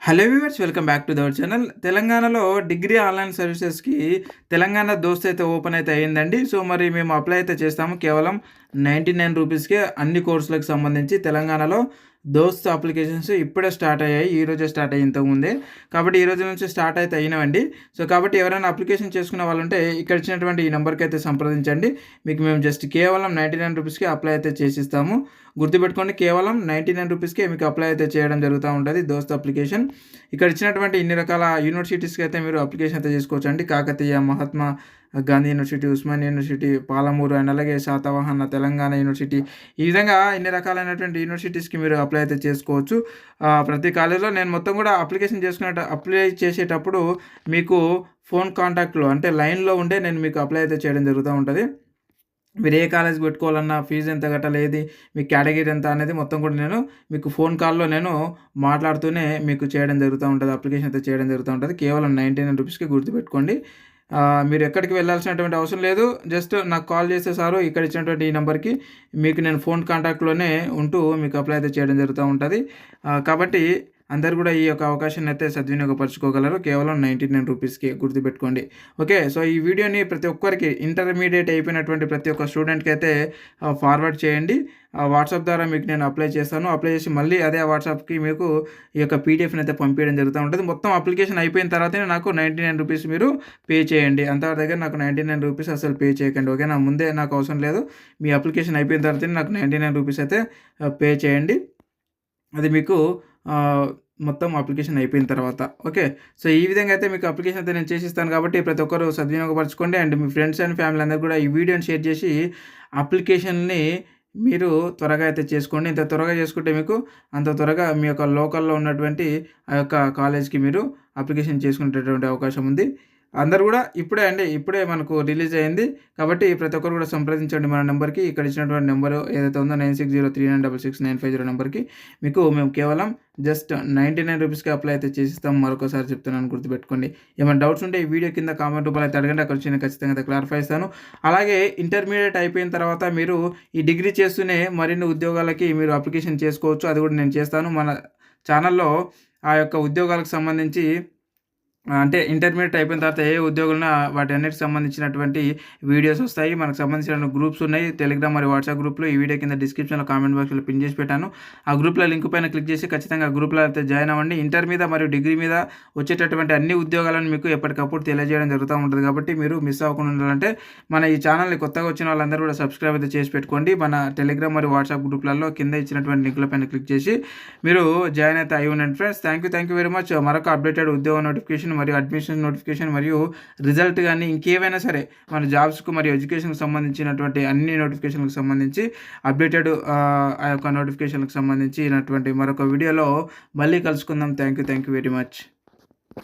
Hello viewers, welcome back to our channel. తెలంగాణలో degree online సర్వీసెస్‌కి Telangana దోస్త్ అయితే ఓపెన్ అయితే అయిందండి. సో, మరి మేము అప్లై అయితే చేస్తాము. కేవలం రూ. 99కే అన్ని కోర్సులకు సంబంధించి తెలంగాణలో దోస్త్ అప్లికేషన్స్ ఇప్పుడే స్టార్ట్ అయ్యాయి. ఈరోజే స్టార్ట్ అయ్యాయి ఇంతకుముందే. కాబట్టి ఈ రోజు నుంచి స్టార్ట్ అయితే అయినవండి. సో, కాబట్టి ఎవరైనా అప్లికేషన్ చేసుకునే వాళ్ళుంటే ఇక్కడ ఇచ్చినటువంటి ఈ నంబర్‌కి అయితే సంప్రదించండి. మీకు మేము జస్ట్ కేవలం రూ. 99కి అప్లై అయితే చేసిస్తాము. గుర్తుపెట్టుకోండి, కేవలం రూ. 99కే మీకు అప్లై అయితే చేయడం జరుగుతూ ఉంటది దోస్త్ అప్లికేషన్. ఇక్కడ ఇచ్చినటువంటి ఇన్ని రకాల యూనివర్సిటీస్‌కి అయితే మీరు అప్లికేషన్ అయితే చేసుకోవచ్చండి. Kakatiya, Mahatma Gandhi university, Osmania university, Palamuru and అలాగే శాతవాహన తెలంగాణ యూనివర్సిటీ. ఈ విధంగా ఇన్ని రకాలైనటువంటి యూనివర్సిటీస్‌కి మీరు అప్లై అయితే చేసుకోవచ్చు. ప్రతి కాలేజ్‌లో నేను మొత్తం కూడా అప్లై చేసేటప్పుడు మీకు ఫోన్ కాంటాక్ట్‌లో అంటే లైన్‌లో ఉండే నేను మీకు అప్లై అయితే చేయడం జరుగుతూ ఉంటది. మీరు ఏ కాలేజ్ పెట్టుకోవాలన్నా, ఫీజు ఎంత కట్టాలి, ఏది మీ కేటగిరీ ఎంత అనేది మొత్తం కూడా నేను మీకు ఫోన్ కాల్‌లో నేను మాట్లాడుతూనే మీకు చేయడం జరుగుతూ ఉంటది. అప్లికేషన్ అయితే చేయడం జరుగుతూ ఉంటది. కేవలం రూ. 99కి గుర్తుపెట్టుకోండి. మీరు ఎక్కడికి వెళ్ళాల్సినటువంటి అవసరం లేదు. జస్ట్ నాకు కాల్ చేస్తే చాలు. ఇక్కడ ఇచ్చినటువంటి ఈ నంబర్‌కి మీకు నేను ఫోన్ కాంటాక్ట్‌లోనే ఉంటూ మీకు అప్లై అయితే చేయడం జరుగుతూ ఉంటది. కాబట్టి అందరూ కూడా ఈ యొక్క అవకాశాన్ని అయితే సద్వినియోగపరచుకోగలరు. కేవలం రూ. 99కి గుర్తుపెట్టుకోండి. ఓకే. సో, ఈ వీడియోని ప్రతి ఒక్కరికి ఇంటర్మీడియేట్ అయిపోయినటువంటి ప్రతి ఒక్క స్టూడెంట్‌కి అయితే ఫార్వర్డ్ చేయండి. వాట్సాప్ ద్వారా మీకు నేను అప్లై చేస్తాను. అప్లై చేసి మళ్ళీ అదే వాట్సాప్‌కి మీకు ఈ యొక్క పీడిఎఫ్‌ని అయితే పంపించడం జరుగుతూ ఉంటది. మొత్తం అప్లికేషన్ అయిపోయిన తర్వాతనే నాకు రూ. 99 మీరు పే చేయండి. అంత దగ్గర నాకు రూ. 99 అసలు పే చేయకండి. ఓకేనా. ముందే నాకు అవసరం లేదు. మీ అప్లికేషన్ అయిపోయిన తర్వాతనే నాకు రూ. 99 అయితే పే చేయండి. అది మీకు మొత్తం అప్లికేషన్ అయిపోయిన తర్వాత. ఓకే. సో, ఈ విధంగా అయితే మీకు అప్లికేషన్ అయితే నేను చేసిస్తాను కాబట్టి ప్రతి ఒక్కరు సద్వినియోగపరచుకోండి. అండ్ మీ ఫ్రెండ్స్ అండ్ ఫ్యామిలీ అందరూ కూడా ఈ వీడియోని షేర్ చేసి అప్లికేషన్‌ని మీరు త్వరగా అయితే చేసుకోండి. ఇంత త్వరగా చేసుకుంటే మీకు అంత త్వరగా మీ యొక్క లోకల్‌లో ఉన్నటువంటి ఆ యొక్క కాలేజ్‌కి మీరు అప్లికేషన్ చేసుకునేటటువంటి అవకాశం ఉంది. అందరూ గూడా ఇప్పుడే మనకు రిలీజ్ అయింది. కాబట్టి ప్రతి ఒక్కరు గూడా సంప్రదించండి మన నంబర్‌కి. ఇక్కడ ఇచ్చినటువంటి నంబరు ఏదైతే ఉందో 9603966965 నంబర్‌కి మీకు మేము కేవలం జస్ట్ రూ. 99కి అప్లై అయితే చేసిస్తాం. మరొకసారి చెప్తున్నాను, గుర్తుపెట్టుకోండి. ఏమైనా డౌట్స్ ఉంటే ఈ వీడియో కింద కామెంట్ రూపంలో అయితే అడగండి. అక్కడ వచ్చి నేను ఖచ్చితంగా అయితే క్లారిఫై ఇస్తాను. అలాగే ఇంటర్మీడియేట్ అయిపోయిన తర్వాత మీరు ఈ డిగ్రీ చేస్తూనే మరిన్ని ఉద్యోగాలకి మీరు అప్లికేషన్ చేసుకోవచ్చు. అది గూడా నేను చేస్తాను. మన ఛానల్‌లో ఆ యొక్క ఉద్యోగాలకు సంబంధించి అంటే ఇంటర్మీడియేట్ అయిపోయిన తర్వాత ఏ ఉద్యోగాలున్నా వాటన్నిటికి సంబంధించినటువంటి వీడియోస్ వస్తాయి. మనకు సంబంధించిన గ్రూప్స్ ఉన్నాయి. టెలిగ్రామ్ మరియు వాట్సాప్ గ్రూప్‌లో ఈ వీడియో కింద డిస్క్రిప్షన్‌లో కామెంట్ బాక్స్‌లో పిన్ చేసి పెట్టాను. ఆ గ్రూప్‌లో లింక్ పైన క్లిక్ చేసి ఖచ్చితంగా ఆ గ్రూప్‌లో అయితే జాయిన్ అవ్వండి. ఇంటర్ మీద మరియు డిగ్రీ మీద వచ్చేటటువంటి అన్ని ఉద్యోగాలను మీకు ఎప్పటికప్పుడు తెలియజేయడం జరుగుతూ ఉంటది. కాబట్టి మీరు మిస్ అవ్వకుండా ఉండాలంటే మన ఈ ఛానల్‌ని కొత్తగా వచ్చిన వాళ్ళందరూ కూడా సబ్స్క్రైబ్ అయితే చేసి పెట్టుకోండి. మన టెలిగ్రామ్ మరియు వాట్సాప్ గ్రూప్‌లలో కింద ఇచ్చినటువంటి లింకుల పైన క్లిక్ చేసి మీరు జాయిన్ అయితే అయ్యి ఉండండి friends. Thank you very much. మరొక అప్డేటెడ్ ఉద్యోగ నోటిఫికేషన్ మరియు అడ్మిషన్ నోటిఫికేషన్ మరియు రిజల్ట్ గానీ ఇంకేవైనా సరే మన జాబ్స్‌కు మరియు ఎడ్యుకేషన్‌కి సంబంధించినటువంటి అన్ని నోటిఫికేషన్‌లకు సంబంధించి అప్డేటెడ్ ఆ యొక్క నోటిఫికేషన్‌లకు సంబంధించినటువంటి మరొక వీడియోలో మళ్ళీ కలుసుకుందాం. Thank you very much.